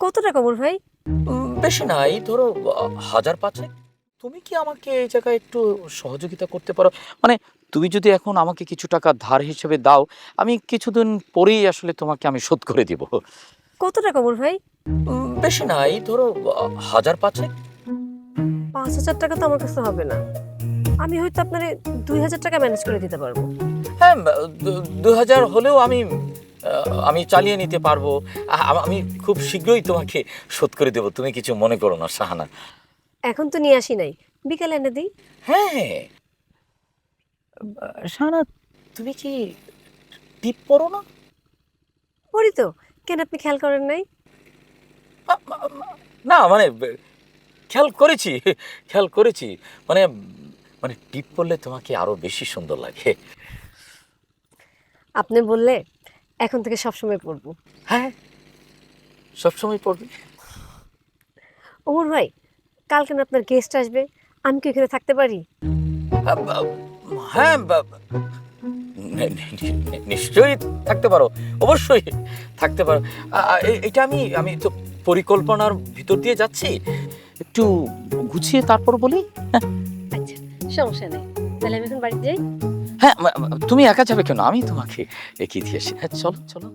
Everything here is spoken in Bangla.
কত টাকা ওমর ভাই? বেশি না, এই ধরো 1,500। তুমি কি আমাকে এই জায়গায় একটু সহযোগিতা করতে পারো? মানে তুমি যদি এখন আমাকে কিছু টাকা ধার হিসেবে দাও, আমি কিছুদিন পরেই আসলে তোমাকে আমি শোধ করে দিব। কত টাকা ওমর ভাই? বেশি না, এই ধরো 1,500। 5,000 টাকা তো আমার কাছে হবে না। আমি হয়তো আপনারে 2,000 টাকা ম্যানেজ করে দিতে পারবো। হ্যাঁ, 2,000 হলেও আমি চালিয়ে নিতে পারবো। আমি খুব শীঘ্রই তোমাকে শোধ করে দেবো, তুমি কিছু মনে করো না শাহানা। এখন তো নিয়ে আসি নাই, বিকালে এনে দিই। হ্যাঁ, শাহানা, তুমি কি টিপ পড়ো না? পড়ি তো। কেন, আপনি খেয়াল করেন নাই? না মানে খেয়াল করেছি, খেয়াল করেছি। মানে মানে টিপ পড়লে তোমাকে আরো বেশি সুন্দর লাগে। আপনি বললে এখন থেকে সবসময় পড়বো। হ্যাঁ, সবসময় পড়বে। ওমর ভাই, কালকে না আপনার গেস্ট আসবে, আমি কি এখানে থাকতে পারি? হ্যাঁ, নিশ্চয়ই থাকতে পারো, অবশ্যই থাকতে পারো। এটা আমি আমি তো পরিকল্পনার ভিতর দিয়ে যাচ্ছি, একটু গুছিয়ে তারপর বলি। আচ্ছা, সমস্যা নেই। তাহলে আমি এখন বাড়িতে যাই। হ্যাঁ, তুমি একা যাবে কেন? আমি তোমাকে এগিয়ে দিয়ে আসি। হ্যাঁ, চলো চলো।